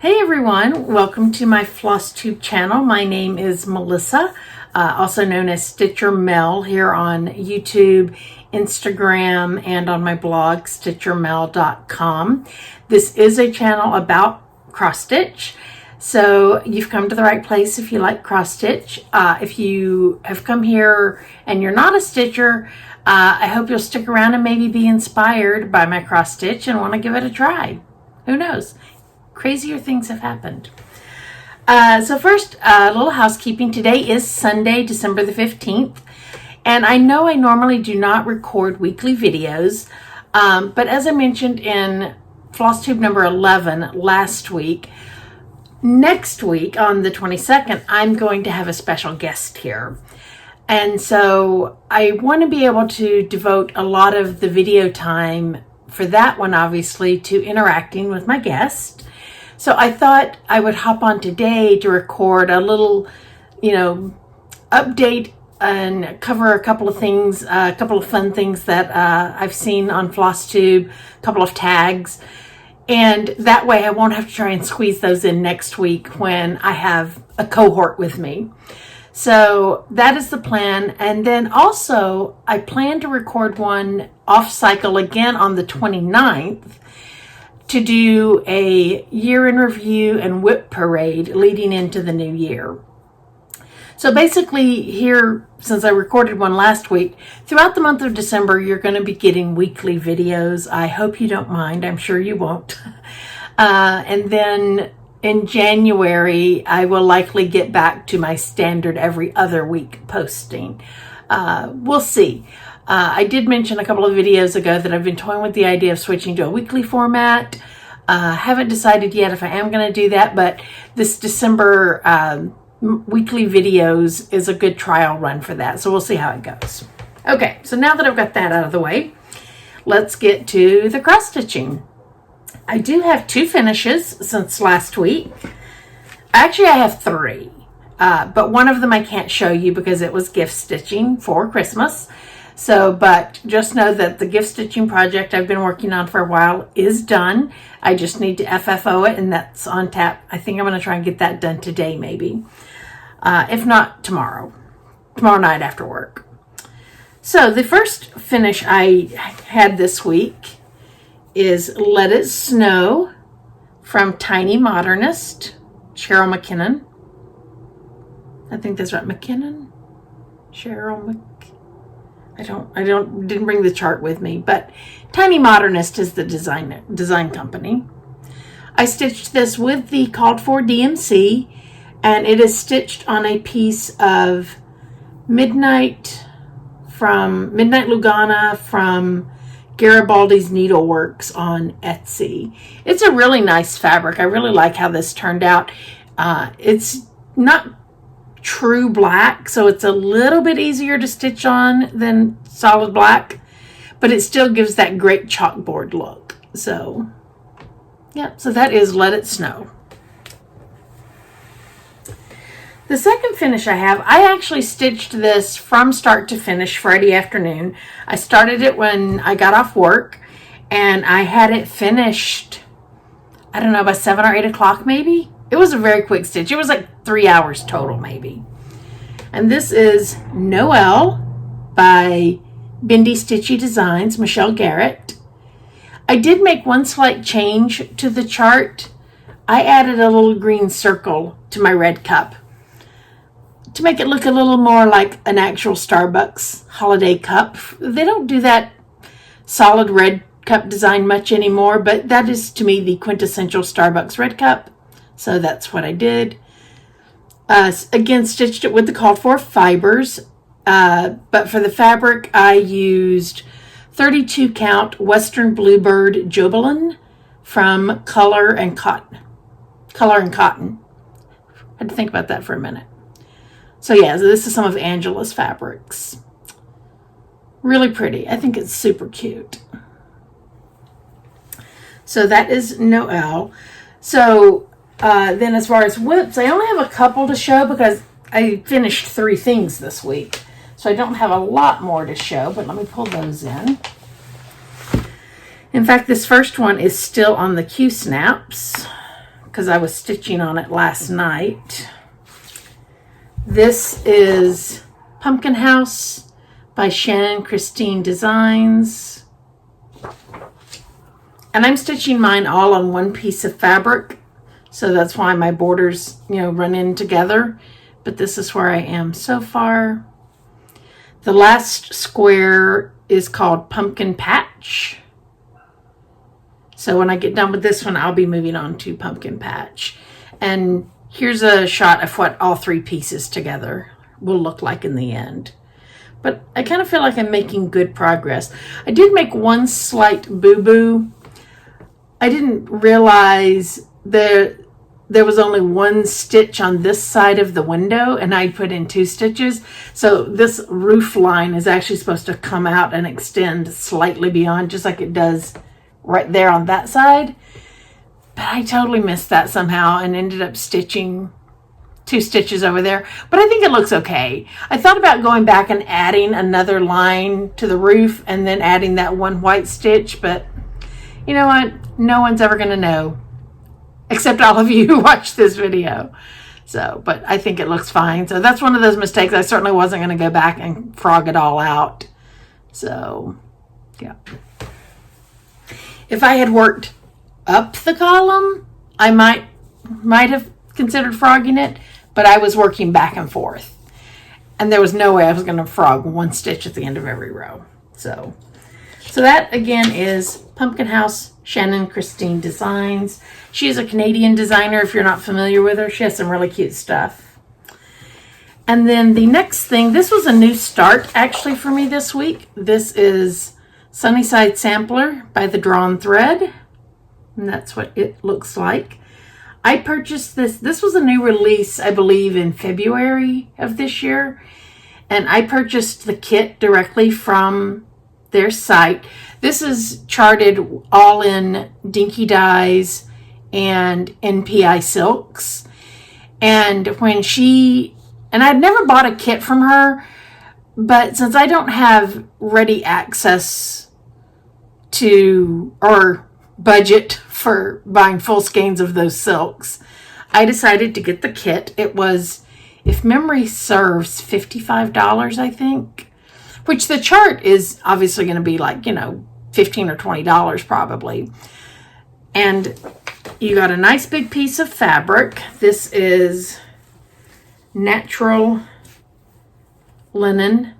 Hey everyone, welcome to my FlossTube channel. My name is Melissa, also known as Stitcher Mel here on YouTube, Instagram, and on my blog, stitchermel.com. This is a channel about cross stitch, so you've come to the right place if you like cross stitch. If you have come here and you're not a stitcher, I hope you'll stick around and maybe be inspired by my cross stitch and want to give it a try. Who knows? Crazier things have happened. So first, a little housekeeping. Today is Sunday, December the 15th. And I know I normally do not record weekly videos. But as I mentioned in FlossTube number 11 last week, next week on the 22nd, I'm going to have a special guest here. And so I want to be able to devote a lot of the video time for that one, obviously, to interacting with my guest. So I thought I would hop on today to record a little, update and cover a couple of things, a couple of fun things that I've seen on FlossTube, a couple of tags. And that way I won't have to try and squeeze those in next week when I have a cohort with me. So that is the plan. And then also I plan to record one off cycle again on the 29th. To do a year in review and whip parade leading into the new year. So basically here, since I recorded one last week, throughout the month of December, you're going to be getting weekly videos. I hope you don't mind. I'm sure you won't. And then in January, I will likely get back to my standard every other week posting. We'll see. I did mention a couple of videos ago that I've been toying with the idea of switching to a weekly format. Haven't decided yet if I am going to do that, but this December weekly videos is a good trial run for that. So we'll see how it goes. Okay, so now that I've got that out of the way, let's get to the cross stitching. I do have 2 finishes since last week. Actually, I have 3, but one of them I can't show you because it was gift stitching for Christmas. So, but just know that the gift stitching project I've been working on for a while is done. I just need to FFO it, and that's on tap. I think I'm going to try and get that done today, maybe. If not, tomorrow night after work. So the first finish I had this week is Let It Snow from Tiny Modernist, Cheryl McKinnon. I think that's right, McKinnon? didn't bring the chart with me, but Tiny Modernist is the design company. I stitched this with the called for DMC, and it is stitched on a piece of Midnight Lugana from Garibaldi's Needleworks on Etsy. It's a really nice fabric. I really like how this turned out. It's not true black, so it's a little bit easier to stitch on than solid black, but it still gives that great chalkboard look. So yeah, so that is Let It Snow. The second finish I have, I actually stitched this from start to finish Friday afternoon. I started it when I got off work, and I had it finished, I don't know, by 7 or 8 o'clock maybe. It was a very quick stitch. It was like 3 hours total, maybe. And this is Noelle by Bendy Stitchy Designs, Michelle Garrett. I did make one slight change to the chart. I added a little green circle to my red cup to make it look a little more like an actual Starbucks holiday cup. They don't do that solid red cup design much anymore, but that is to me the quintessential Starbucks red cup. So that's what I did. Again, stitched it with the called for fibers. But for the fabric, I used 32 count Western Bluebird Jobelin from Color and Cotton. I had to think about that for a minute. So yeah, so this is some of Angela's fabrics. Really pretty. I think it's super cute. So that is Noelle. So then as far as whips, I only have a couple to show because I finished 3 things this week. So I don't have a lot more to show, but let me pull those in. In fact, this first one is still on the Q-snaps. because I was stitching on it last night. This is Pumpkin House by Shannon Christine Designs. And I'm stitching mine all on one piece of fabric. So that's why my borders, run in together. But this is where I am so far. The last square is called Pumpkin Patch. So when I get done with this one, I'll be moving on to Pumpkin Patch. And here's a shot of what all three pieces together will look like in the end. But I kind of feel like I'm making good progress. I did make one slight boo-boo. I didn't realize there was only one stitch on this side of the window, and I put in 2 stitches. So this roof line is actually supposed to come out and extend slightly beyond, just like it does right there on that side. But I totally missed that somehow and ended up stitching 2 stitches over there. But I think it looks okay. I thought about going back and adding another line to the roof and then adding that one white stitch, but you know what? No one's ever going to know, except all of you who watch this video. So, but I think it looks fine. So that's one of those mistakes. I certainly wasn't going to go back and frog it all out. So, yeah. If I had worked up the column, I might have considered frogging it, but I was working back and forth. And there was no way I was going to frog 1 stitch at the end of every row. So that again is Pumpkin House, Shannon Christine Designs. She is a Canadian designer if you're not familiar with her. She has some really cute stuff. And then the next thing, this was a new start actually for me this week. This is Sunnyside Sampler by the Drawn Thread. And that's what it looks like. I purchased this. This was a new release, I believe, in February of this year. And I purchased the kit directly from their site. This is charted all in Dinky Dyes and NPI silks. And I'd never bought a kit from her, but since I don't have ready access to or budget for buying full skeins of those silks, I decided to get the kit. It was, if memory serves, $55, I think, which the chart is obviously going to be like, $15 or $20 probably. And you got a nice big piece of fabric. This is natural linen,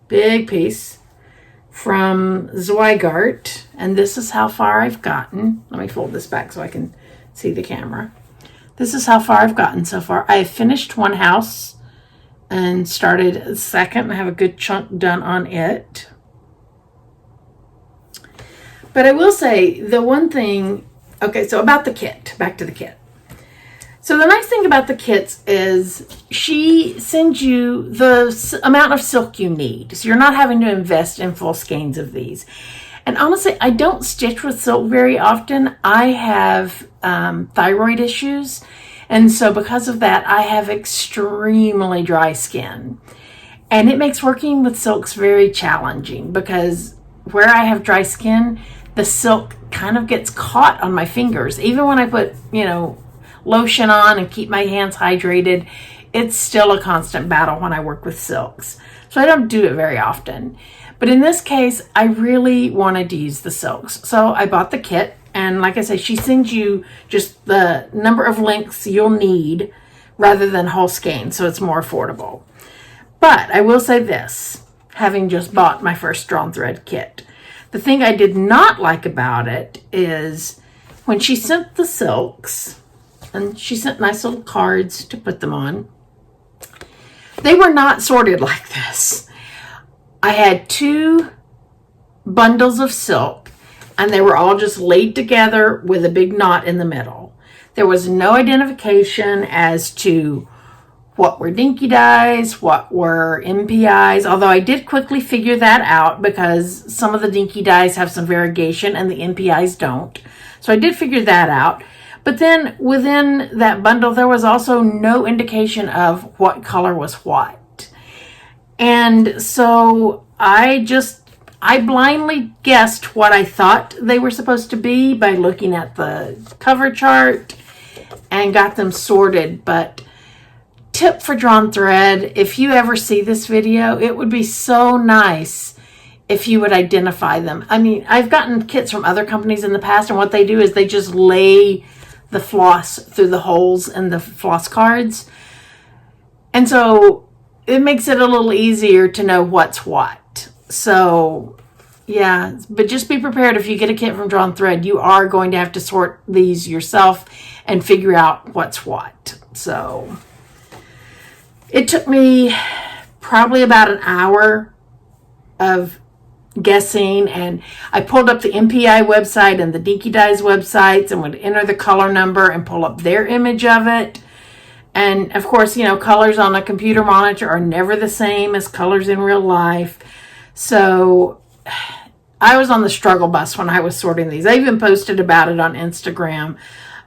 big piece from Zweigart. And this is how far I've gotten. Let me fold this back so I can see the camera. This is how far I've gotten so far. I have finished one house and started a second. I have a good chunk done on it. But I will say the one thing, okay, so about the kit, back to the kit. So the nice thing about the kits is she sends you the amount of silk you need. So you're not having to invest in full skeins of these. And honestly, I don't stitch with silk very often. I have thyroid issues. And so because of that, I have extremely dry skin. And it makes working with silks very challenging because where I have dry skin, the silk kind of gets caught on my fingers. Even when I put, lotion on and keep my hands hydrated, it's still a constant battle when I work with silks. So I don't do it very often. But in this case, I really wanted to use the silks. So I bought the kit. And like I say, she sends you just the number of lengths you'll need rather than whole skeins. So it's more affordable. But I will say this, having just bought my first Drawn Thread kit. The thing I did not like about it is when she sent the silks, and she sent nice little cards to put them on, they were not sorted like this. I had 2 bundles of silk, and they were all just laid together with a big knot in the middle. There was no identification as to what were dinky dyes, what were MPIs, although I did quickly figure that out because some of the dinky dyes have some variegation and the MPIs don't. So I did figure that out. But then within that bundle, there was also no indication of what color was what. And so I I blindly guessed what I thought they were supposed to be by looking at the cover chart and got them sorted. But tip for drawn thread, if you ever see this video, it would be so nice if you would identify them. I mean, I've gotten kits from other companies in the past, and what they do is they just lay the floss through the holes in the floss cards. And so it makes it a little easier to know what's what. So yeah, but just be prepared. If you get a kit from Drawn Thread, you are going to have to sort these yourself and figure out what's what. So it took me probably about an hour of guessing, and I pulled up the MPI website and the Dinky Dyes websites and would enter the color number and pull up their image of it. And of course, you know, colors on a computer monitor are never the same as colors in real life. So I was on the struggle bus when I was sorting these. I even posted about it on Instagram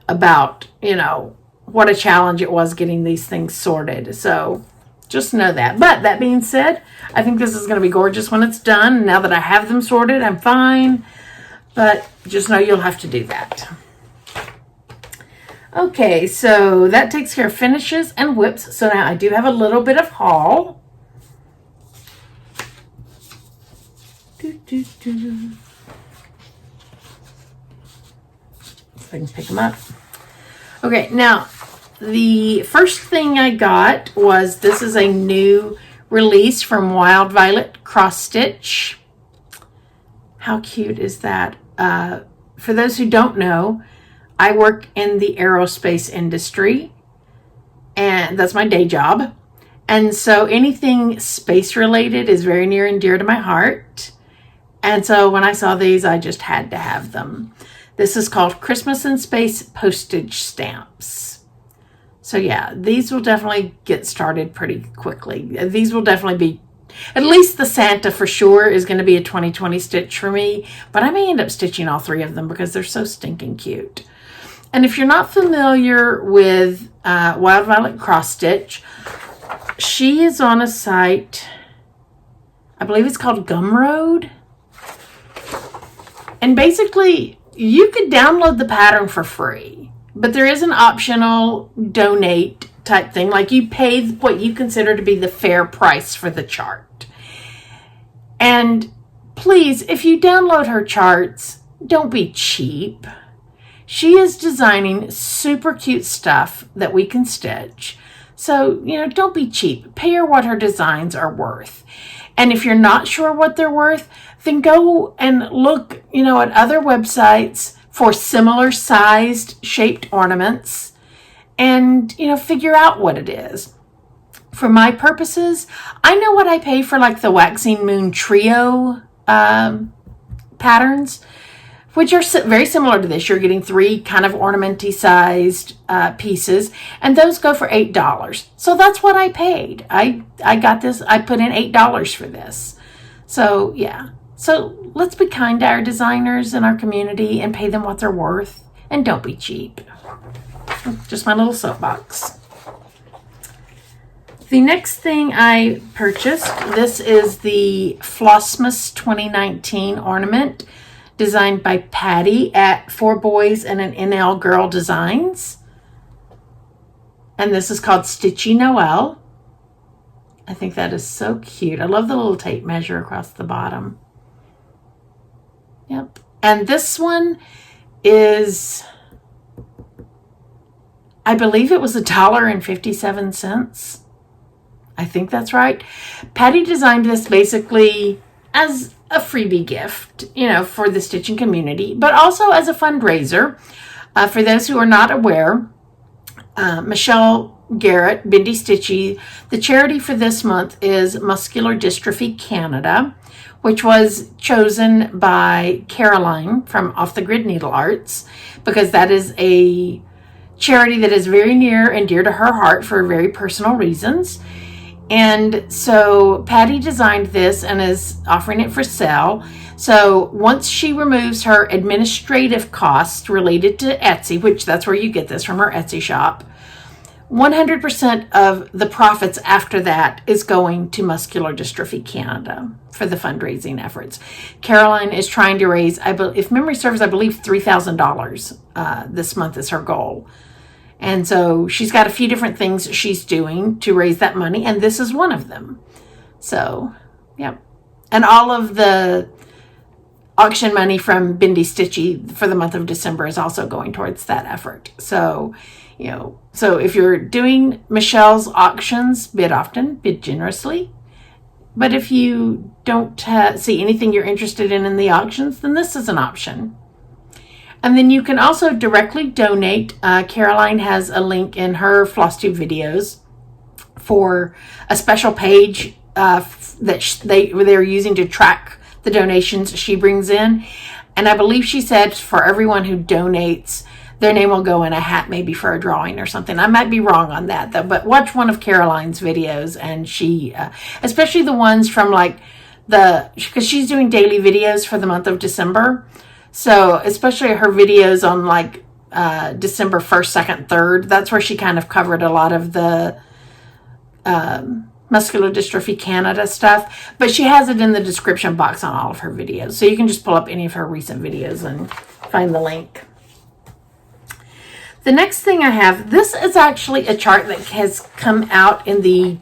about, you know, what a challenge it was getting these things sorted. So just know that. But that being said, I think this is going to be gorgeous when it's done. Now that I have them sorted, I'm fine. But just know you'll have to do that. Okay, so that takes care of finishes and whips. So now I do have a little bit of haul. So I can pick them up. Okay, now the first thing I got was, this is a new release from Wild Violet Cross Stitch. How cute is that? For those who don't know, I work in the aerospace industry, and that's my day job. And so anything space related is very near and dear to my heart. And so when I saw these, I just had to have them. This is called Christmas in Space postage stamps. So yeah, these will definitely get started pretty quickly. These will definitely be, at least the Santa for sure is going to be a 2020 stitch for me. But I may end up stitching all three of them because they're so stinking cute. And if you're not familiar with Wild Violet Cross Stitch, she is on a site, I believe it's called Gumroad. And basically, you could download the pattern for free, but there is an optional donate type thing. Like, you pay what you consider to be the fair price for the chart. And please, if you download her charts, don't be cheap. She is designing super cute stuff that we can stitch. So, you know, don't be cheap. Pay her what her designs are worth. And if you're not sure what they're worth, then go and look, you know, at other websites for similar sized shaped ornaments and, you know, figure out what it is. For my purposes, I know what I pay for, like the Waxing Moon Trio patterns, which are very similar to this. You're getting 3 kind of ornamenty sized pieces, and those go for $8. So that's what I paid. I got this, I put in $8 for this. So yeah, so let's be kind to our designers in our community and pay them what they're worth, and don't be cheap. Just my little soapbox. The next thing I purchased, this is the Flossmas 2019 ornament, designed by Patty at 4 Boys and an NL Girl Designs. And this is called Stitchy Noel. I think that is so cute. I love the little tape measure across the bottom. Yep. And this one is, I believe it was $1.57. I think that's right. Patty designed this basically as a freebie gift, you know, for the stitching community, but also as a fundraiser. For those who are not aware, Michelle Garrett, Bindi Stitchy, the charity for this month is Muscular Dystrophy Canada, which was chosen by Caroline from Off the Grid Needle Arts, because that is a charity that is very near and dear to her heart for very personal reasons. And so Patty designed this and is offering it for sale. So once she removes her administrative costs related to Etsy, which that's where you get this from, her Etsy shop, 100% of the profits after that is going to Muscular Dystrophy Canada for the fundraising efforts. Caroline is trying to raise, if memory serves, I believe $3,000 this month is her goal. And so she's got a few different things she's doing to raise that money, and this is one of them. So, yeah. And all of the auction money from Bindi Stitchy for the month of December is also going towards that effort. So, so if you're doing Michelle's auctions, bid often, bid generously. But if you don't see anything you're interested in the auctions, then this is an option. And then you can also directly donate. Caroline has a link in her FlossTube videos for a special page that they're using to track the donations she brings in. And I believe she said for everyone who donates, their name will go in a hat, maybe for a drawing or something. I might be wrong on that, though. But watch one of Caroline's videos, and she, especially the ones from because she's doing daily videos for the month of December. So especially her videos on December 1st, 2nd, 3rd, that's where she kind of covered a lot of the Muscular Dystrophy Canada stuff. But she has it in the description box on all of her videos. So you can just pull up any of her recent videos and find the link. The next thing I have, this is actually a chart that has come out in the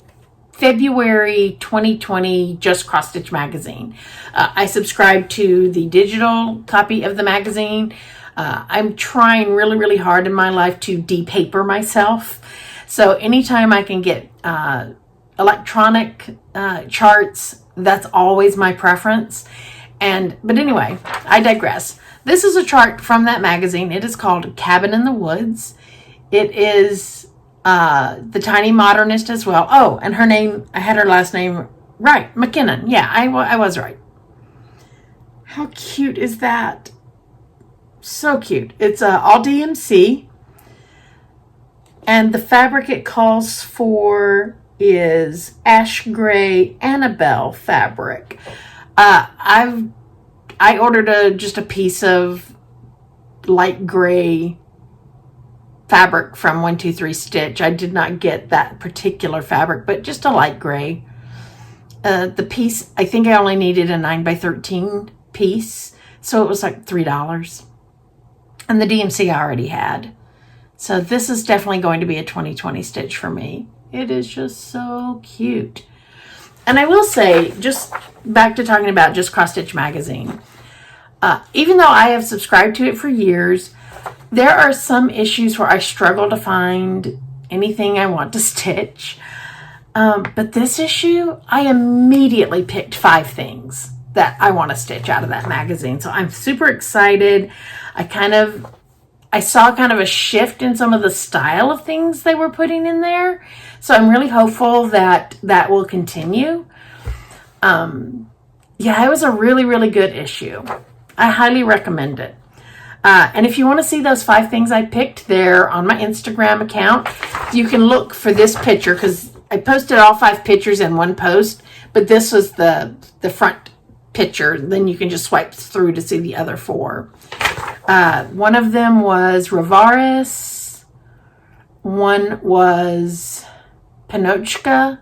February 2020 Just Cross Stitch magazine. I subscribe to the digital copy of the magazine. I'm trying really, really hard in my life to de-paper myself. So anytime I can get electronic charts, that's always my preference. But anyway, I digress. This is a chart from that magazine. It is called Cabin in the Woods. It is the Tiny Modernist as well. Oh, and her name, I had her last name right, McKinnon. Yeah, I was right. How cute is that? So cute. It's all DMC. And the fabric it calls for is ash gray Annabelle fabric. I ordered just a piece of light gray fabric from 123 Stitch. I did not get that particular fabric, but just a light gray. The piece, I think I only needed a 9x13 piece, so it was like $3. And the DMC I already had. So this is definitely going to be a 2020 stitch for me. It is just so cute. And I will say, just back to talking about Just Cross Stitch magazine, even though I have subscribed to it for years, there are some issues where I struggle to find anything I want to stitch. But this issue, I immediately picked 5 things that I want to stitch out of that magazine. So I'm super excited. I saw kind of a shift in some of the style of things they were putting in there. So I'm really hopeful that that will continue. Yeah, it was a really, really good issue. I highly recommend it. And if you want to see those 5 things I picked, they're on my Instagram account. You can look for this picture because I posted all 5 pictures in one post, but this was the front picture. Then you can just swipe through to see the other 4. One of them was Rivaris. One was Pinochka.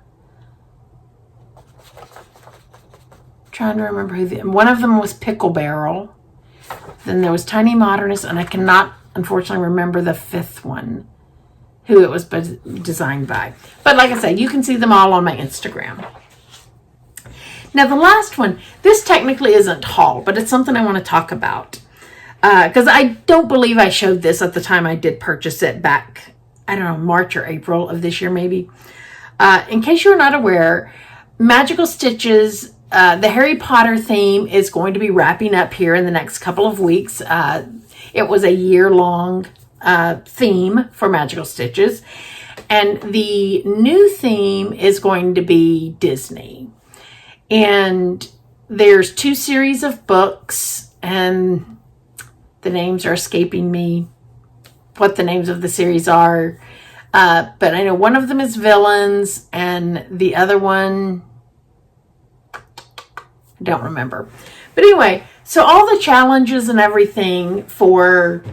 Trying to remember one of them was Pickle Barrel. Then there was Tiny Modernist, and I cannot, unfortunately, remember the 5th one, who it was designed by. But like I said, you can see them all on my Instagram. Now, the last one, this technically isn't haul, but it's something I want to talk about. Because I don't believe I showed this at the time I did purchase it back, I don't know, March or April of this year, maybe. In case you're not aware, Magical Stitches, the Harry Potter theme is going to be wrapping up here in the next couple of weeks. It was a year-long theme for Magical Stitches. And the new theme is going to be Disney. And there's 2 series of books, and the names are escaping me, what the names of the series are. But I know one of them is Villains, and the other one, I don't remember. But anyway, so all the challenges and everything for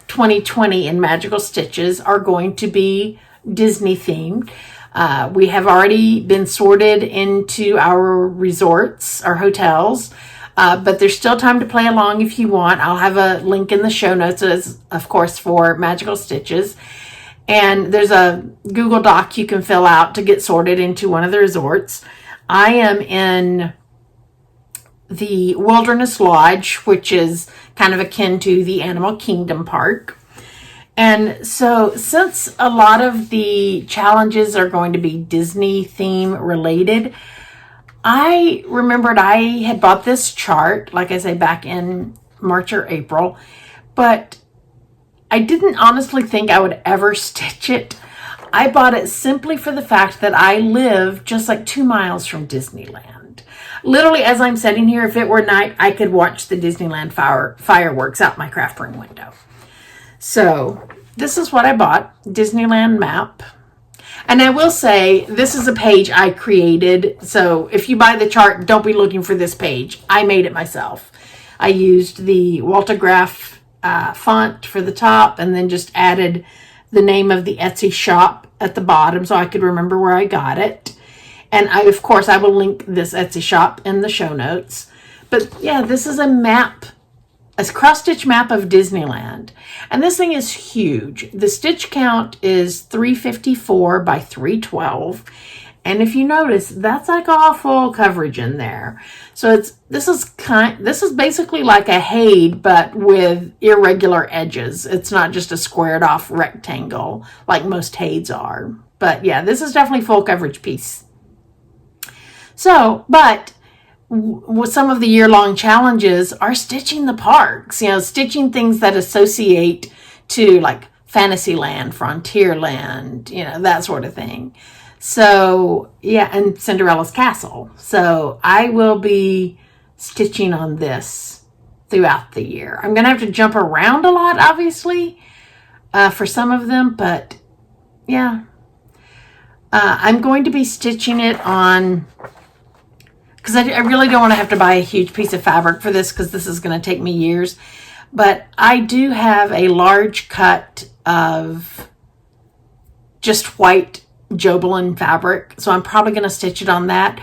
2020 in Magical Stitches are going to be Disney themed. We have already been sorted into our resorts, our hotels, but there's still time to play along if you want. I'll have a link in the show notes, as, of course, for Magical Stitches. And there's a Google Doc you can fill out to get sorted into one of the resorts. I am in the Wilderness Lodge, which is kind of akin to the Animal Kingdom Park. And so since a lot of the challenges are going to be Disney theme related, I remembered I had bought this chart, like I say, back in March or April, but I didn't honestly think I would ever stitch it. I bought it simply for the fact that I live just like 2 miles from Disneyland. Literally, as I'm sitting here, if it were night, I could watch the Disneyland fireworks out my craft room window. So this is what I bought, Disneyland map. And I will say, this is a page I created. So if you buy the chart, don't be looking for this page. I made it myself. I used the Waltograph font for the top and then just added the name of the Etsy shop at the bottom so I could remember where I got it. And of course, I will link this Etsy shop in the show notes. But yeah, this is a map, a cross-stitch map of Disneyland. And this thing is huge. The stitch count is 354 by 312. And if you notice, that's like all full coverage in there. So this is basically like a HAID, but with irregular edges. It's not just a squared off rectangle like most HAIDs are. But yeah, this is definitely full coverage piece. So, but with some of the year-long challenges are stitching the parks, stitching things that associate to like Fantasyland, Frontierland, that sort of thing. So yeah, and Cinderella's Castle. So I will be stitching on this throughout the year. I'm going to have to jump around a lot, obviously, for some of them, but yeah. I'm going to be stitching it on, because I really don't want to have to buy a huge piece of fabric for this, because this is going to take me years. But I do have a large cut of just white Jobelan fabric, so I'm probably going to stitch it on that.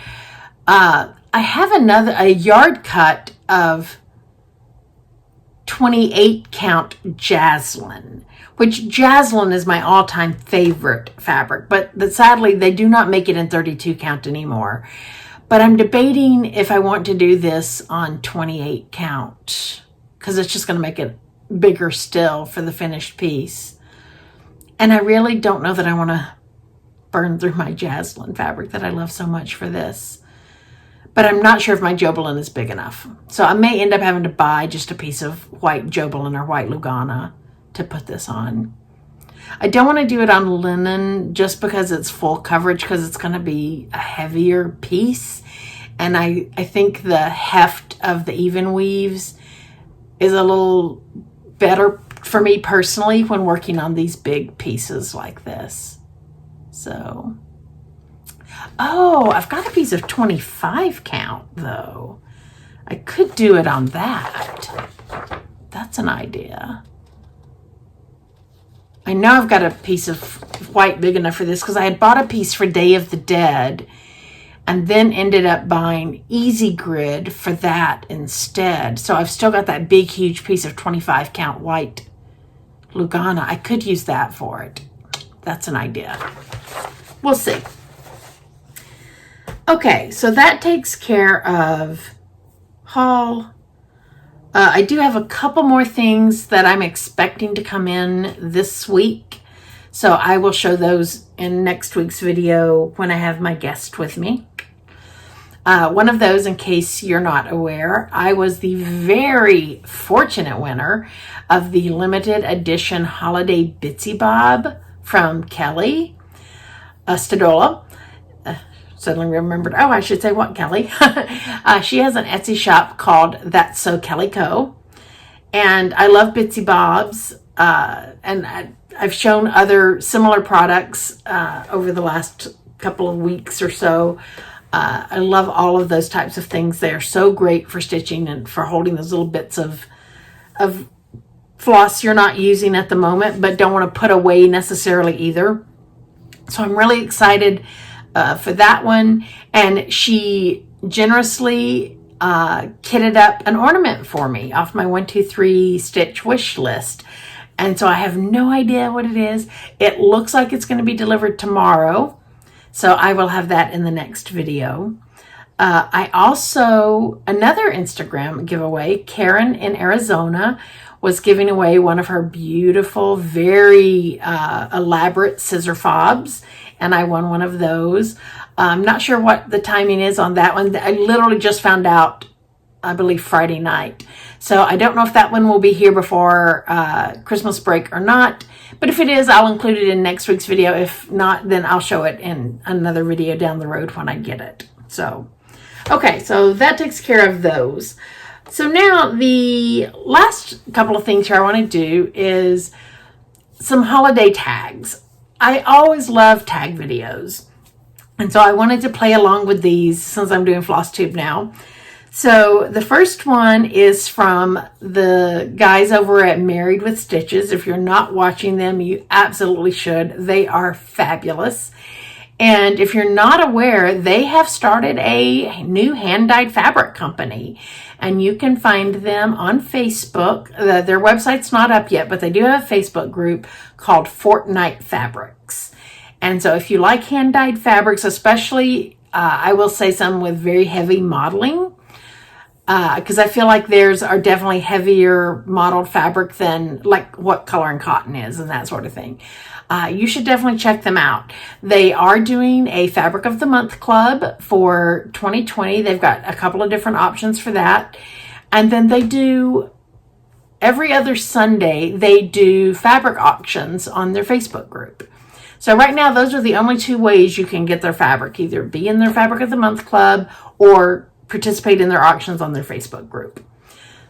I have a yard cut of 28 count Jaslyn, which Jaslyn is my all-time favorite fabric, but sadly they do not make it in 32 count anymore. But I'm debating if I want to do this on 28 count, because it's just going to make it bigger still for the finished piece. And I really don't know that I want to burn through my Jaslyn fabric that I love so much for this. But I'm not sure if my Jobelan is big enough. So I may end up having to buy just a piece of white Jobelan or white Lugana to put this on. I don't want to do it on linen just because it's full coverage, because it's going to be a heavier piece. And I think the heft of the even weaves is a little better for me personally when working on these big pieces like this. So, oh, I've got a piece of 25 count though. I could do it on that. That's an idea. I know I've got a piece of white big enough for this, because I had bought a piece for Day of the Dead and then ended up buying Easy Grid for that instead. So I've still got that big, huge piece of 25 count white Lugana. I could use that for it. That's an idea. We'll see. Okay, so that takes care of haul. I do have a couple more things that I'm expecting to come in this week. So I will show those in next week's video when I have my guest with me. One of those, in case you're not aware, I was the very fortunate winner of the limited edition holiday Bitsy Bob from Kelly Stadola. Suddenly remembered, I should say what, Kelly. She has an Etsy shop called That's So Kelly Co. And I love Bitsy Bobs. And I've shown other similar products over the last couple of weeks or so. I love all of those types of things. They are so great for stitching and for holding those little bits of floss you're not using at the moment, but don't want to put away necessarily either. So I'm really excited for that one. And she generously kitted up an ornament for me off my 1-2-3 stitch wish list. And so I have no idea what it is. It looks like it's going to be delivered tomorrow. So I will have that in the next video. I also, another Instagram giveaway, Karen in Arizona was giving away one of her beautiful, very elaborate scissor fobs. And I won one of those. I'm not sure what the timing is on that one. I literally just found out, I believe, Friday night. So I don't know if that one will be here before Christmas break or not. But if it is, I'll include it in next week's video. If not, then I'll show it in another video down the road when I get it. So, okay, so that takes care of those. So now the last couple of things here I want to do is some holiday tags. I always love tag videos. And so I wanted to play along with these since I'm doing FlossTube now. So the first one is from the guys over at Married with Stitches. If you're not watching them, you absolutely should. They are fabulous. And if you're not aware, they have started a new hand-dyed fabric company. And you can find them on Facebook. Their website's not up yet, but they do have a Facebook group called Fortnite Fabrics. And so if you like hand-dyed fabrics, especially, I will say some with very heavy modeling, because I feel like theirs are definitely heavier modeled fabric than like what Color and Cotton is and that sort of thing. You should definitely check them out. They are doing a Fabric of the Month Club for 2020. They've got a couple of different options for that. And then they do, every other Sunday, they do fabric auctions on their Facebook group. So right now, those are the only two ways you can get their fabric. Either be in their Fabric of the Month Club or participate in their auctions on their Facebook group.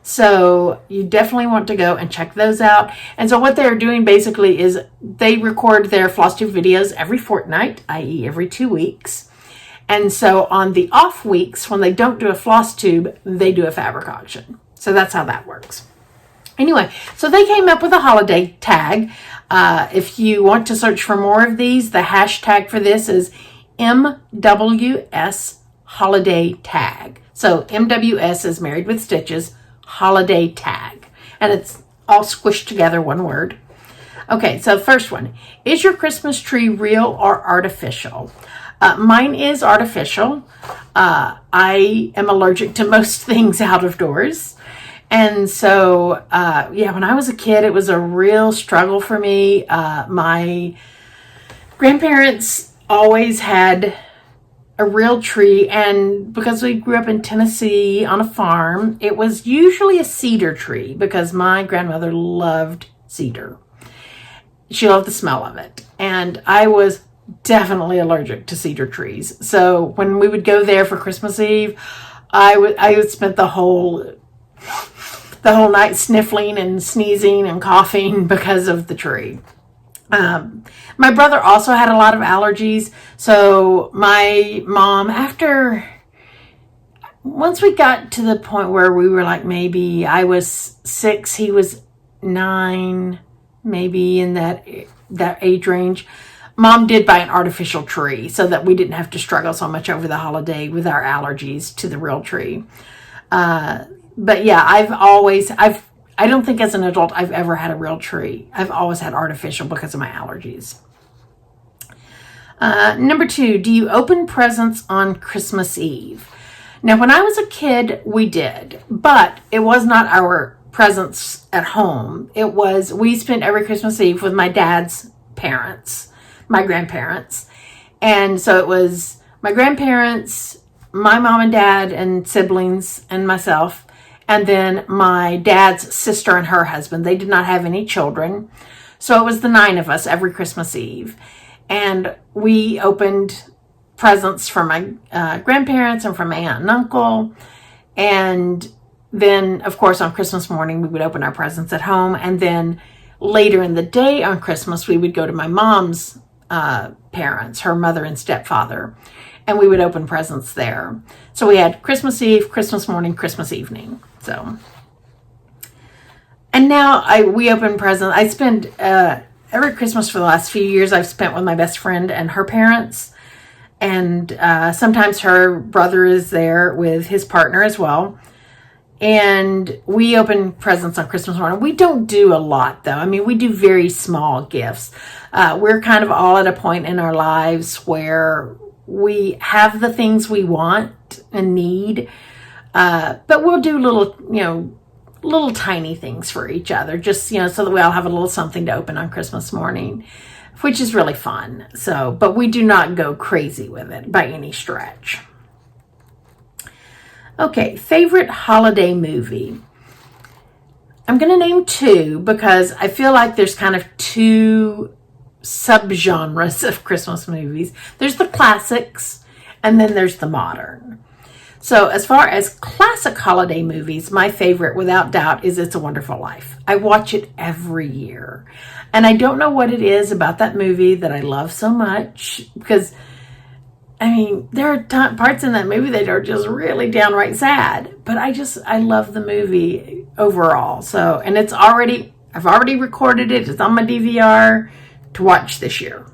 So you definitely want to go and check those out. And so what they're doing basically is they record their FlossTube videos every fortnight, i.e. every 2 weeks. And so on the off weeks, when they don't do a FlossTube, they do a fabric auction. So that's how that works. Anyway, so they came up with a holiday tag. If you want to search for more of these, the hashtag for this is MWS Holiday Tag. So MWS is Married with Stitches Holiday Tag. And it's all squished together, one word. Okay, so first one. Is your Christmas tree real or artificial? Mine is artificial. I am allergic to most things out of doors. And so, yeah, when I was a kid, it was a real struggle for me. My grandparents always had a real tree, and because we grew up in Tennessee on a farm, it was usually a cedar tree because my grandmother loved cedar. She loved the smell of it, and I was definitely allergic to cedar trees. So when we would go there for Christmas Eve, I would spend the whole night sniffling and sneezing and coughing because of the tree. My brother also had a lot of allergies. So my mom, once we got to the point where we were like, maybe I was 6, he was 9, maybe in that age range, Mom did buy an artificial tree so that we didn't have to struggle so much over the holiday with our allergies to the real tree. But yeah, I don't think as an adult I've ever had a real tree. I've always had artificial because of my allergies. Number 2, do you open presents on Christmas Eve? Now, when I was a kid, we did, but it was not our presents at home. We spent every Christmas Eve with my dad's parents, my grandparents. And so it was my grandparents, my mom and dad and siblings and myself, and then my dad's sister and her husband. They did not have any children. So it was the 9 of us every Christmas Eve. And we opened presents from my grandparents and from my aunt and uncle. And then, of course, on Christmas morning, we would open our presents at home. And then later in the day on Christmas, we would go to my mom's parents, her mother and stepfather, and we would open presents there. So we had Christmas Eve, Christmas morning, Christmas evening. So, and now we open presents. I spend every Christmas for the last few years I've spent with my best friend and her parents. And sometimes her brother is there with his partner as well. And we open presents on Christmas morning. We don't do a lot, though. I mean, we do very small gifts. We're kind of all at a point in our lives where we have the things we want and need. But we'll do little tiny things for each other, just, so that we all have a little something to open on Christmas morning, which is really fun. So, but we do not go crazy with it by any stretch. Okay, favorite holiday movie. I'm going to name two because I feel like there's kind of two subgenres of Christmas movies. There's the classics, and then there's the modern. So as far as classic holiday movies, my favorite, without doubt, is It's a Wonderful Life. I watch it every year. And I don't know what it is about that movie that I love so much, because I mean, there are parts in that movie that are just really downright sad, but I love the movie overall. So, and I've already recorded it. It's on my DVR to watch this year.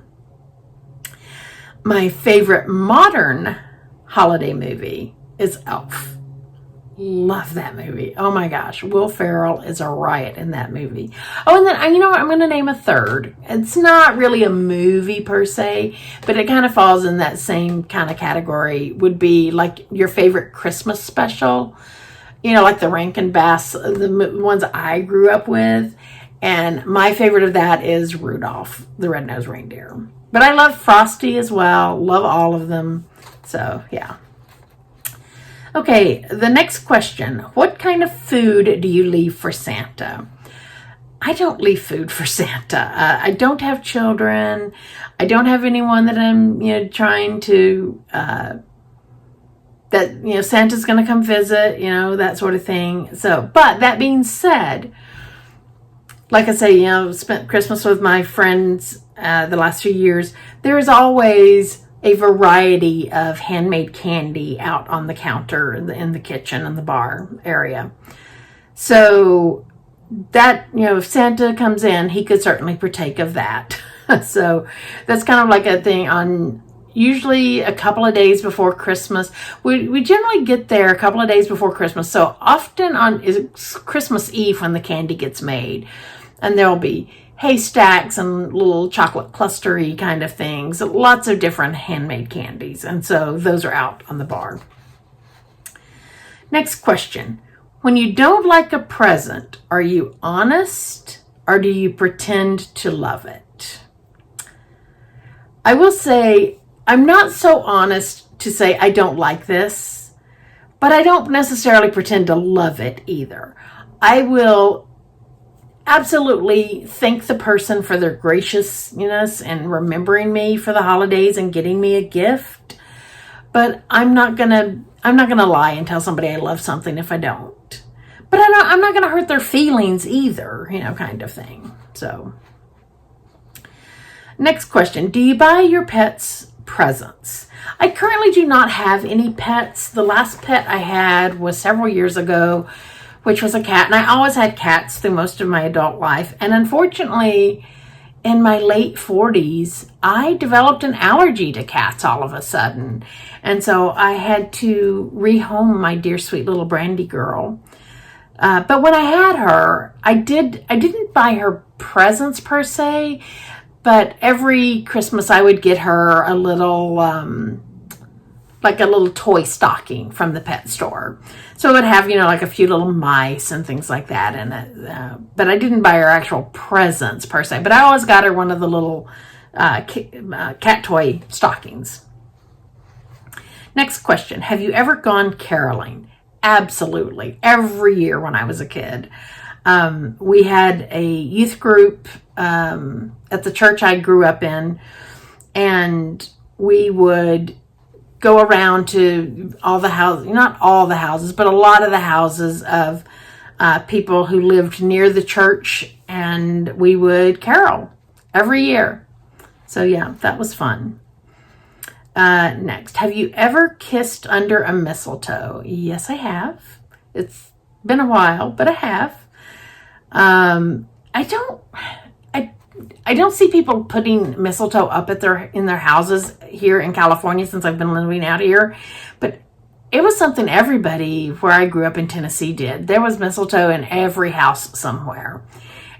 My favorite modern holiday movie is Elf. Love that movie. Oh my gosh. Will Ferrell is a riot in that movie. Oh, and then, you know what? I'm going to name a third. It's not really a movie per se, but it kind of falls in that same kind of category. Would be like your favorite Christmas special, like the Rankin Bass, the ones I grew up with. And my favorite of that is Rudolph, the Red-Nosed Reindeer. But I love Frosty as well. Love all of them. So, yeah. Okay, the next question. What kind of food do you leave for Santa? I don't leave food for Santa. I don't have children. I don't have anyone that I'm, trying to, Santa's going to come visit, that sort of thing. So, but that being said, like I say, spent Christmas with my friends the last few years. There is always a variety of handmade candy out on the counter in the kitchen and the bar area. So that, if Santa comes in, he could certainly partake of that. So that's kind of like a thing on usually a couple of days before Christmas. We generally get there a couple of days before Christmas. So often on Christmas Eve when the candy gets made, and there'll be haystacks and little chocolate clustery kind of things. Lots of different handmade candies. And so those are out on the bar. Next question. When you don't like a present, are you honest or do you pretend to love it? I will say I'm not so honest to say I don't like this, but I don't necessarily pretend to love it either. I will absolutely thank the person for their graciousness and remembering me for the holidays and getting me a gift. But I'm not gonna lie and tell somebody I love something if I don't. But I'm not gonna hurt their feelings either, kind of thing. So, next question: do you buy your pets presents? I currently do not have any pets. The last pet I had was several years ago, which was a cat. And I always had cats through most of my adult life. And unfortunately, in my late 40s, I developed an allergy to cats all of a sudden. And so I had to rehome my dear sweet little Brandy girl. But when I had her, I didn't buy her presents per se, but every Christmas I would get her a little, like a little toy stocking from the pet store. So it would have, like a few little mice and things like that in it. But I didn't buy her actual presents per se. But I always got her one of the little cat toy stockings. Next question. Have you ever gone caroling? Absolutely. Every year when I was a kid. We had a youth group at the church I grew up in. And we would go around to all the houses, not all the houses, but a lot of the houses of people who lived near the church, and we would carol every year. So yeah, that was fun. Next, have you ever kissed under a mistletoe? Yes, I have. It's been a while, but I have. I don't see people putting mistletoe up at in their houses here in California since I've been living out here, but it was something everybody where I grew up in Tennessee did. There was mistletoe in every house somewhere.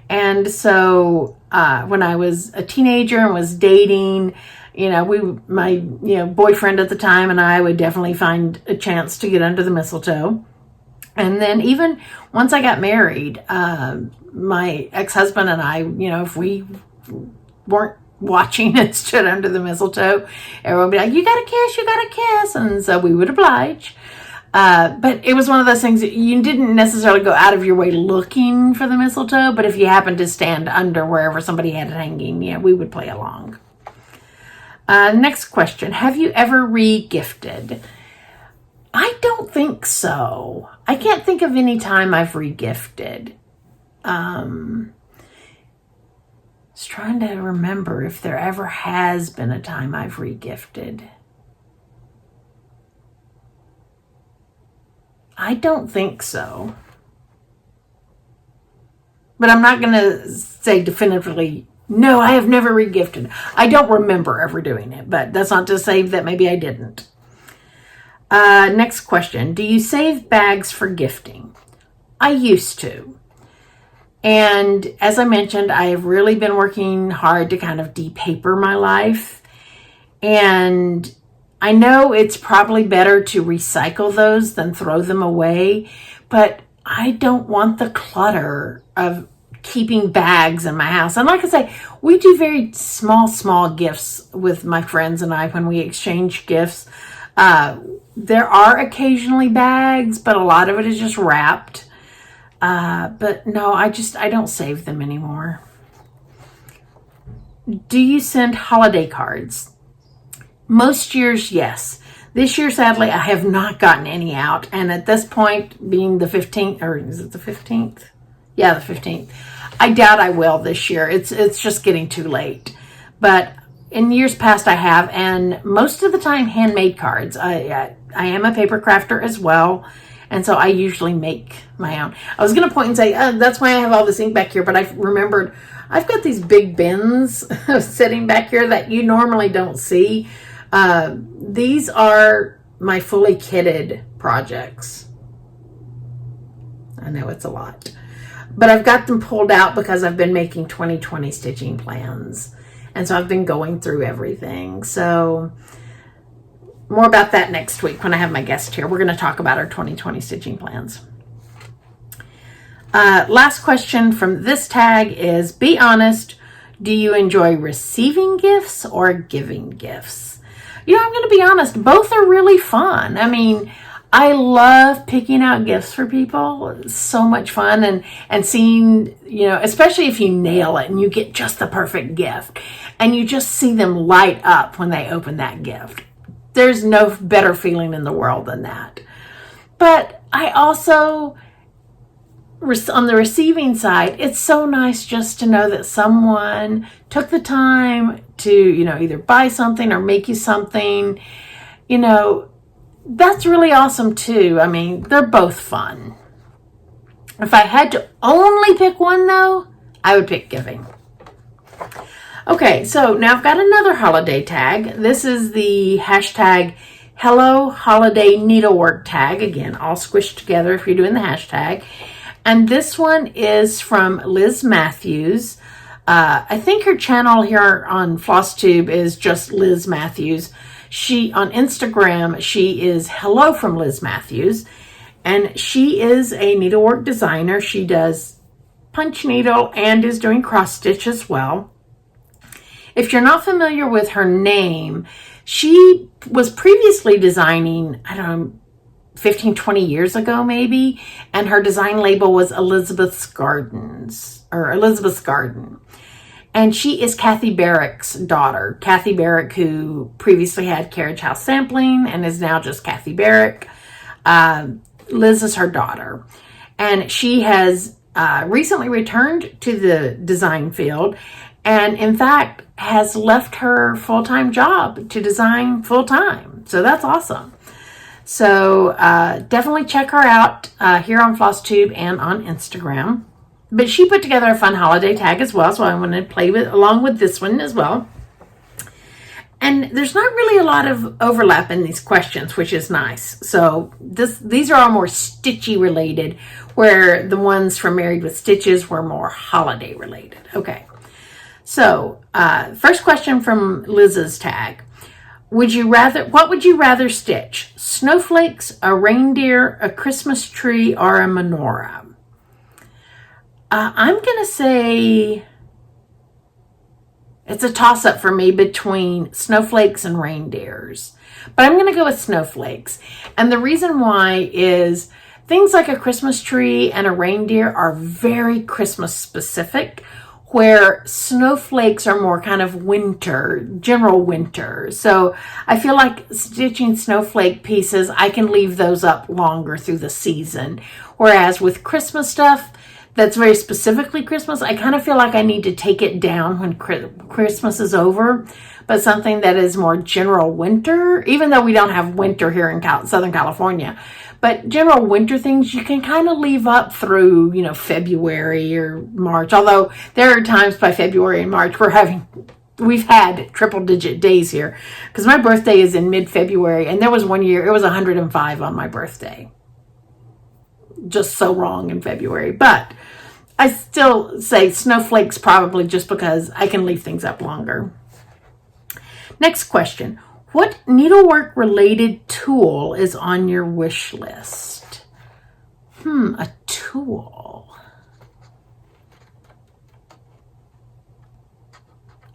And so when I was a teenager and was dating, my boyfriend at the time and I would definitely find a chance to get under the mistletoe. And then even once I got married, my ex-husband and I, if we weren't watching and stood under the mistletoe, everyone would be like, you got a kiss. And so we would oblige. But it was one of those things that you didn't necessarily go out of your way looking for the mistletoe, but if you happened to stand under wherever somebody had it hanging, we would play along. Next question. Have you ever re-gifted? I don't think so. I can't think of any time I've re-gifted. Just trying to remember if there ever has been a time I've re-gifted. I don't think so. But I'm not going to say definitively, no, I have never re-gifted. I don't remember ever doing it, but that's not to say that maybe I didn't. Next question. Do you save bags for gifting? I used to. And as I mentioned, I have really been working hard to kind of de-paper my life. And I know it's probably better to recycle those than throw them away, but I don't want the clutter of keeping bags in my house. And like I say, we do very small gifts with my friends and I when we exchange gifts. There are occasionally bags, but a lot of it is just wrapped. But no, I don't save them anymore. Do you send holiday cards? Most years, yes. This year, sadly, I have not gotten any out. And at this point, being the 15th, or is it the 15th? Yeah, the 15th. I doubt I will this year. It's just getting too late. But in years past, I have. And most of the time, handmade cards. I am a paper crafter as well. And so I usually make my own. I was going to point and say, that's why I have all this ink back here. But I remembered I've got these big bins sitting back here that you normally don't see. These are my fully kitted projects. I know it's a lot. But I've got them pulled out because I've been making 2020 stitching plans. And so I've been going through everything. So more about that next week when I have my guest here. We're going to talk about our 2020 stitching plans. Last question from this tag is, be honest, do you enjoy receiving gifts or giving gifts? I'm going to be honest, both are really fun. I mean, I love picking out gifts for people. It's so much fun and seeing, especially if you nail it and you get just the perfect gift and you just see them light up when they open that gift. There's no better feeling in the world than that. But I also, on the receiving side, it's so nice just to know that someone took the time to, either buy something or make you something. That's really awesome too. I mean, they're both fun. If I had to only pick one though, I would pick giving. Okay, so now I've got another holiday tag. This is the hashtag Hello Holiday Needlework tag. Again, all squished together if you're doing the hashtag. And this one is from Liz Matthews. I think her channel here on FlossTube is just Liz Matthews. On Instagram, she is Hello from Liz Matthews. And she is a needlework designer. She does punch needle and is doing cross stitch as well. If you're not familiar with her name, she was previously designing, 15, 20 years ago maybe, and her design label was Elizabeth's Garden. And she is Kathy Barrick's daughter. Kathy Barrick, who previously had Carriage House Sampling and is now just Kathy Barrick. Liz is her daughter. And she has recently returned to the design field and in fact has left her full-time job to design full-time. So that's awesome. So definitely check her out here on FlossTube and on Instagram. But she put together a fun holiday tag as well, so I'm going to play along with this one as well. And there's not really a lot of overlap in these questions, which is nice. So these are all more stitchy related, where the ones from Married with Stitches were more holiday related. Okay. So first question from Liz's tag. What would you rather stitch? Snowflakes, a reindeer, a Christmas tree, or a menorah? I'm going to say it's a toss-up for me between snowflakes and reindeers. But I'm going to go with snowflakes. And the reason why is things like a Christmas tree and a reindeer are very Christmas specific, where snowflakes are more kind of winter, general winter. So I feel like stitching snowflake pieces, I can leave those up longer through the season. Whereas with Christmas stuff, that's very specifically Christmas, I kind of feel like I need to take it down when Christmas is over. But something that is more general winter, even though we don't have winter here in Southern California, but general winter things you can kind of leave up through, February or March. Although there are times by February and March we've had triple digit days here, because my birthday is in mid-February, and there was one year it was 105 on my birthday. Just so wrong in February. But I still say snowflakes probably, just because I can leave things up longer. Next question. What needlework related tool is on your wish list? A tool.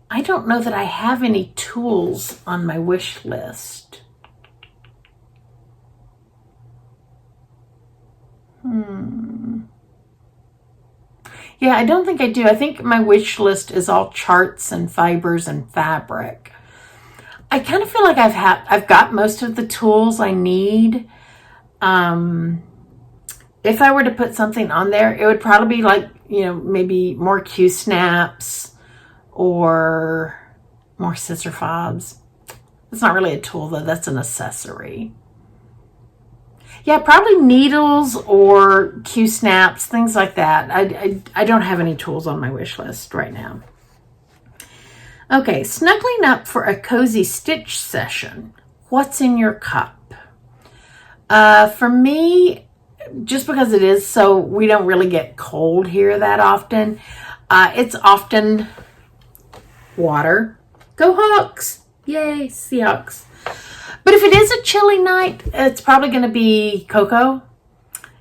I don't know that I have any tools on my wish list. Yeah, I don't think I do. I think my wish list is all charts and fibers and fabric. I kind of feel like I've got most of the tools I need. If I were to put something on there, it would probably be like, maybe more Q-snaps or more scissor fobs. It's not really a tool though, that's an accessory. Yeah, probably needles or Q-snaps, things like that. I don't have any tools on my wish list right now. Okay, snuggling up for a cozy stitch session. What's in your cup? For me, just because it is so we don't really get cold here that often, it's often water. Go Hawks! Yay, Seahawks. But if it is a chilly night, it's probably going to be cocoa.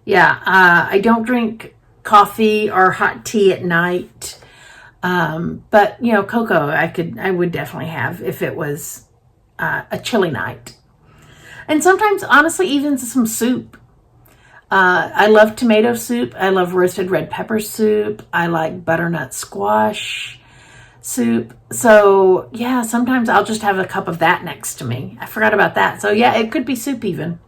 Yeah, I don't drink coffee or hot tea at night. But cocoa I would definitely have if it was a chilly night. And sometimes, honestly, even some soup. I love tomato soup. I love roasted red pepper soup. I like butternut squash soup. So yeah, sometimes I'll just have a cup of that next to me. I forgot about that. So yeah, it could be soup even.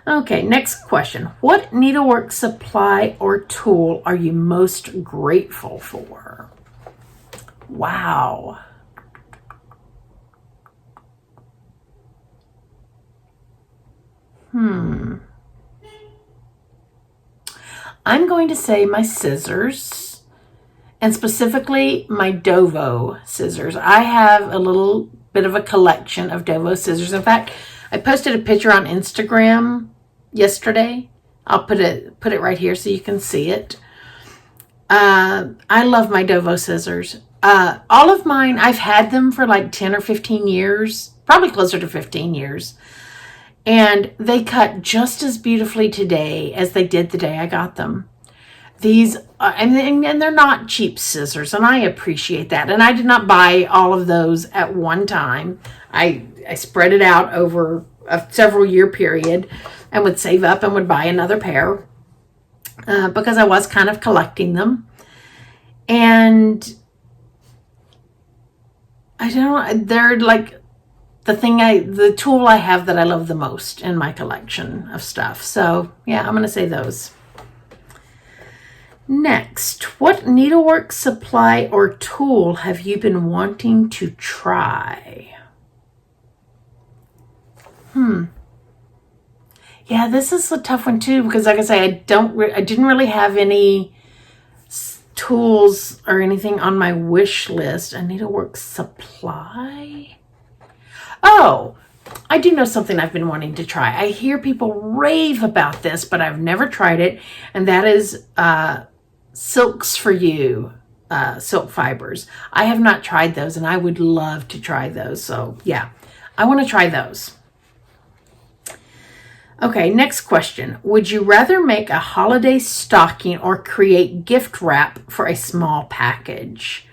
Okay, next question. What needlework supply or tool are you most grateful for? Wow. I'm going to say my scissors, and specifically my Dovo scissors. I have a little bit of a collection of Dovo scissors. In fact, I posted a picture on Instagram yesterday. I'll put it right here so you can see it. I love my Dovo scissors. All of mine, I've had them for like 10 or 15 years, probably closer to 15 years. And they cut just as beautifully today as they did the day I got them. These, and they're not cheap scissors, and I appreciate that. And I did not buy all of those at one time. I spread it out over a several year period and would save up and would buy another pair because I was kind of collecting them. And I don't know, they're like the tool I have that I love the most in my collection of stuff. So yeah, I'm going to say those. Next, what needlework supply or tool have you been wanting to try? Yeah, this is a tough one too, because like I say, I didn't really have any tools or anything on my wish list. A needlework supply. Oh, I do know something I've been wanting to try. I hear people rave about this, but I've never tried it. And that is Silks for You silk fibers. I have not tried those, and I would love to try those. So yeah, I want to try those. Okay, next question. Would you rather make a holiday stocking or create gift wrap for a small package?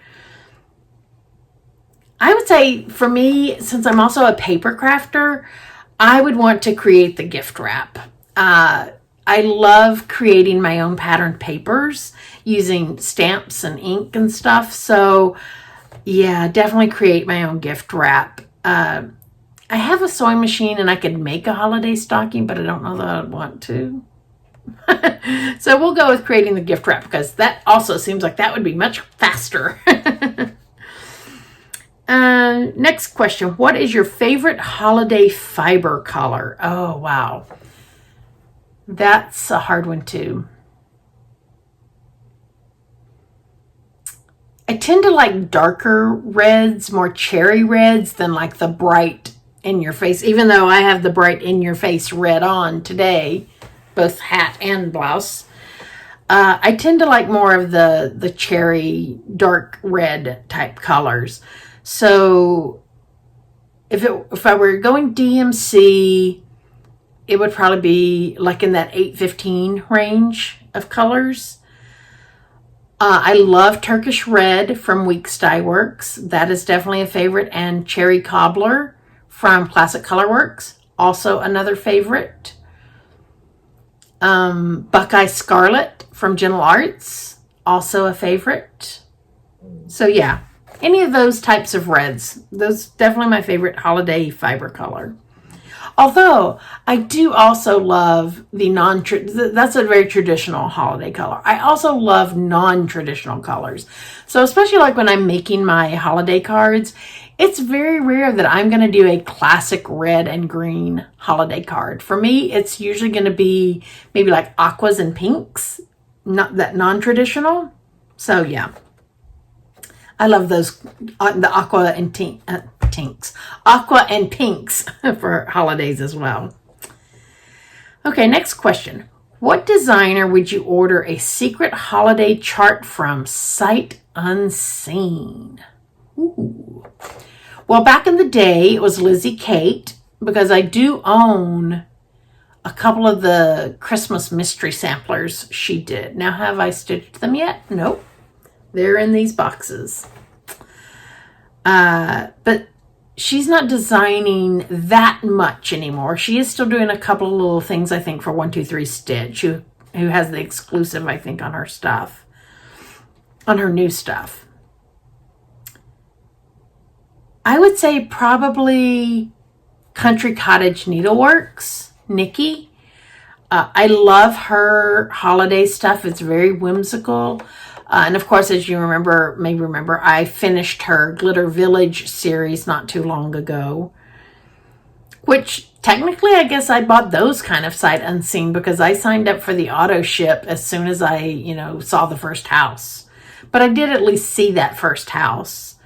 I would say for me, since I'm also a paper crafter, I would want to create the gift wrap. I love creating my own patterned papers using stamps and ink and stuff. So yeah, definitely create my own gift wrap. I have a sewing machine and I could make a holiday stocking, but I don't know that I'd want to. So we'll go with creating the gift wrap, because that also seems like that would be much faster. Next question. What is your favorite holiday fiber color? Oh, wow. That's a hard one too. I tend to like darker reds, more cherry reds than like the bright in your face, even though I have the bright in your face red on today, both hat and blouse. I tend to like more of the cherry dark red type colors. So if I were going DMC, it would probably be like in that 815 range of colors. I love Turkish Red from Weeks Dye Works. That is definitely a favorite. And Cherry Cobbler from Classic Colorworks, also another favorite. Buckeye Scarlet from Gentle Arts, also a favorite. So yeah, any of those types of reds, those definitely my favorite holiday fiber color. Although I do also love that's a very traditional holiday color. I also love non-traditional colors. So especially like when I'm making my holiday cards, it's very rare that I'm going to do a classic red and green holiday card. For me, it's usually going to be maybe like aquas and pinks, not that non-traditional. So yeah, I love those, the aqua and aqua and pinks for holidays as well. Okay, next question. What designer would you order a secret holiday chart from sight unseen? Ooh. Well, back in the day, it was Lizzie Kate, because I do own a couple of the Christmas mystery samplers she did. Now, have I stitched them yet? Nope. They're in these boxes. But she's not designing that much anymore. She is still doing a couple of little things, I think, for 123 Stitch, who has the exclusive, I think, on her stuff, on her new stuff. I would say probably Country Cottage Needleworks, Nikki. I love her holiday stuff. It's very whimsical. And of course, as you may remember, I finished her Glitter Village series not too long ago, which technically I guess I bought those kind of sight unseen, because I signed up for the auto ship as soon as I, saw the first house. But I did at least see that first house.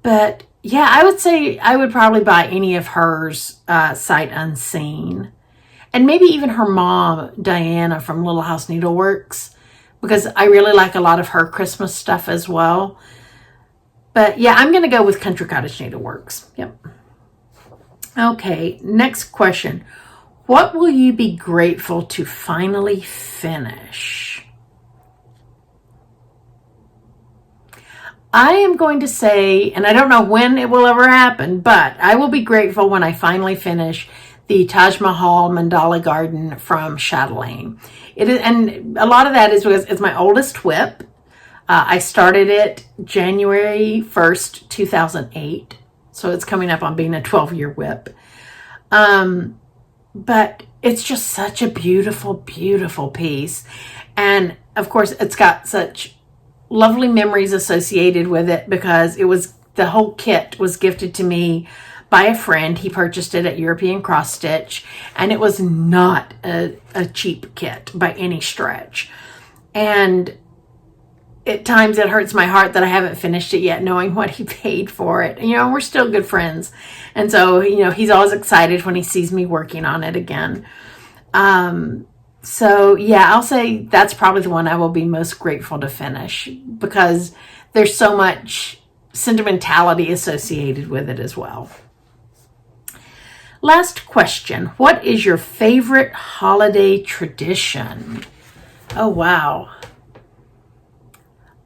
But yeah, I would say I would probably buy any of hers sight unseen. And maybe even her mom, Diana from Little House Needleworks, because I really like a lot of her Christmas stuff as well. But yeah, I'm going to go with Country Cottage Needleworks. Yep. Okay, next question. What will you be grateful to finally finish? I am going to say, and I don't know when it will ever happen, but I will be grateful when I finally finish the Taj Mahal Mandala Garden from Chatelaine. It is, and a lot of that is because it's my oldest whip. I started it January 1st, 2008. So it's coming up on being a 12-year whip. But it's just such a beautiful, beautiful piece. And of course, it's got such lovely memories associated with it, because the whole kit was gifted to me by a friend. He purchased it at European Cross Stitch, and it was not a cheap kit by any stretch. And at times it hurts my heart that I haven't finished it yet, knowing what he paid for it. You know, we're still good friends. And so, you know, he's always excited when he sees me working on it again. So yeah, I'll say that's probably the one I will be most grateful to finish, because there's so much sentimentality associated with it as well. Last question. What is your favorite holiday tradition? Oh, wow.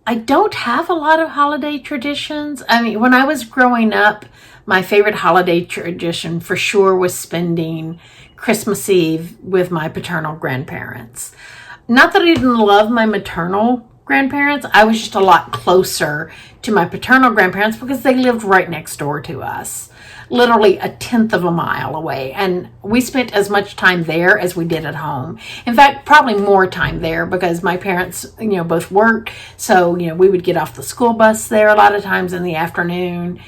I don't have a lot of holiday traditions. I mean, when I was growing up, my favorite holiday tradition for sure was spending Christmas Eve with my paternal grandparents. Not that I didn't love my maternal grandparents, I was just a lot closer to my paternal grandparents because they lived right next door to us, literally a 1/10 of a mile away. And we spent as much time there as we did at home. In fact, probably more time there because my parents, you know, both worked. So, you know, we would get off the school bus there a lot of times in the afternoon.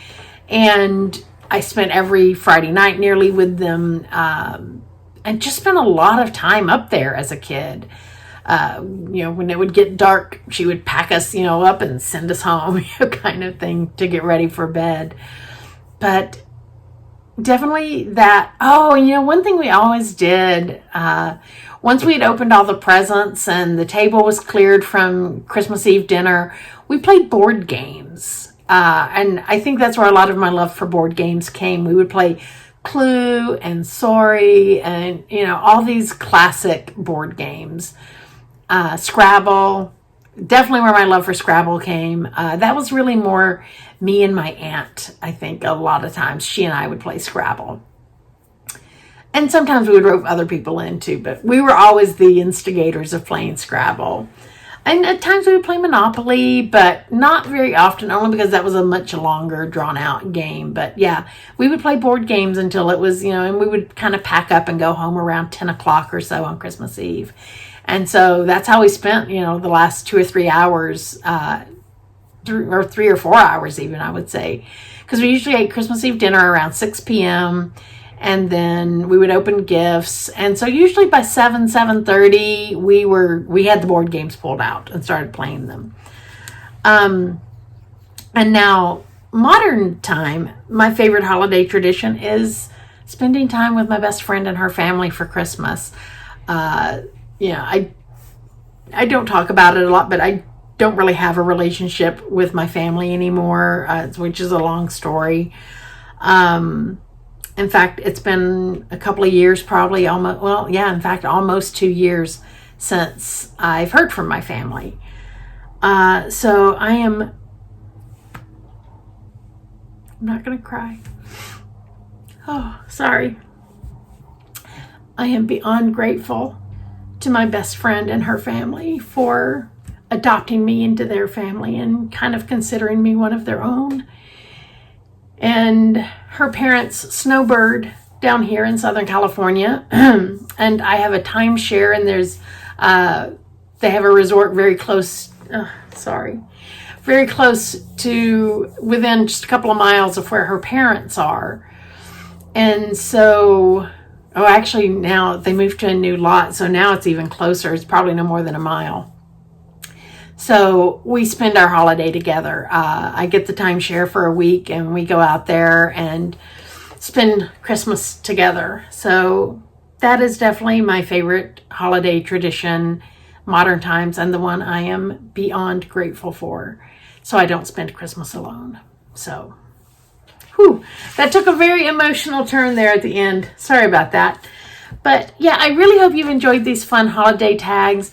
And I spent every Friday night nearly with them, and just spent a lot of time up there as a kid. You know, when it would get dark, she would pack us, you know, up and send us home, you know, kind of thing, to get ready for bed. But definitely that. Oh, you know, one thing we always did, once we had opened all the presents and the table was cleared from Christmas Eve dinner, we played board games. And I think that's where a lot of my love for board games came. We would play Clue and Sorry and, you know, all these classic board games. Scrabble, definitely where my love for Scrabble came. That was really more me and my aunt, I think, a lot of times. She and I would play Scrabble. And sometimes we would rope other people in too, but we were always the instigators of playing Scrabble. And at times we would play Monopoly, but not very often, only because that was a much longer, drawn-out game. But yeah, we would play board games until it was, you know, and we would kind of pack up and go home around 10 o'clock or so on Christmas Eve. And so that's how we spent, you know, the last 2 or 3 hours, 3 or 4 hours even, I would say. Because we usually ate Christmas Eve dinner around 6 p.m., and then we would open gifts. And so usually by 7:30, we had the board games pulled out and started playing them. And now, modern time, my favorite holiday tradition is spending time with my best friend and her family for Christmas. You know, I don't talk about it a lot, but I don't really have a relationship with my family anymore, which is a long story. In fact, it's been a couple of years, probably almost, well, yeah, in fact, almost 2 years since I've heard from my family. So I'm not going to cry. Oh, sorry. I am beyond grateful to my best friend and her family for adopting me into their family and kind of considering me one of their own. And her parents snowbird down here in Southern California. And I have a timeshare, and there's, they have a resort very close, very close to, within just a couple of miles of where her parents are. And so, oh, actually now they moved to a new lot, so now it's even closer. It's probably no more than a mile. So we spend our holiday together. I get the timeshare for a week, and we go out there and spend Christmas together. So that is definitely my favorite holiday tradition, modern times, and the one I am beyond grateful for. So I don't spend Christmas alone. So, whew, that took a very emotional turn there at the end. Sorry about that. But yeah, I really hope you've enjoyed these fun holiday tags.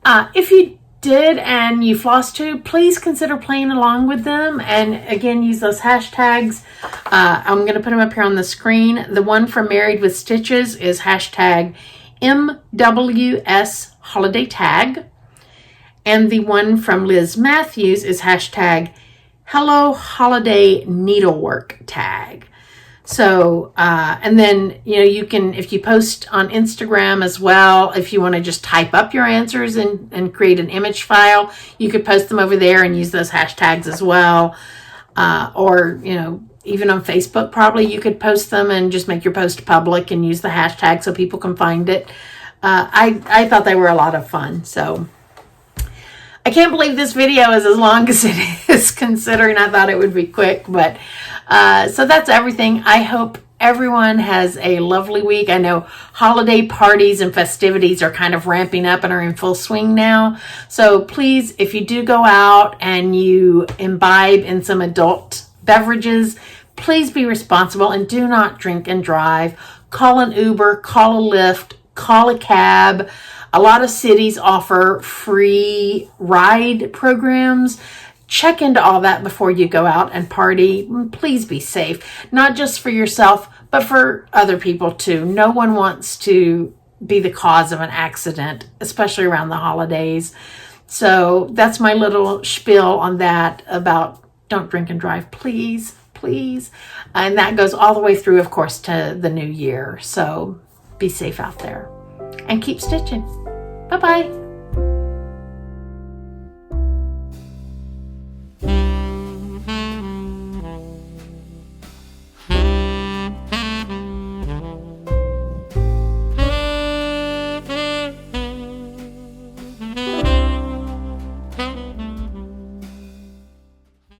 If you did and you FlossTube, please consider playing along with them, and again, use those hashtags. I'm going to put them up here on the screen. The one from Married with Stitches is hashtag MWS Holiday Tag, and the one from Liz Matthews is hashtag Hello Holiday Needlework Tag. So, and then, you know, you can, if you post on Instagram as well, if you want to just type up your answers and create an image file, you could post them over there and use those hashtags as well. Or, you know, even on Facebook, probably you could post them and just make your post public and use the hashtag so people can find it. I thought they were a lot of fun. So I can't believe this video is as long as it is, considering I thought it would be quick. But so that's everything. I hope everyone has a lovely week. I know holiday parties and festivities are kind of ramping up and are in full swing now. So please, if you do go out and you imbibe in some adult beverages, please be responsible and do not drink and drive. Call an Uber, call a Lyft, call a cab. A lot of cities offer free ride programs. Check into all that before you go out and party. Please be safe, not just for yourself, but for other people too. No one wants to be the cause of an accident, especially around the holidays. So that's my little spiel on that about don't drink and drive, please, please. And that goes all the way through, of course, to the new year. So be safe out there and keep stitching. Bye-bye.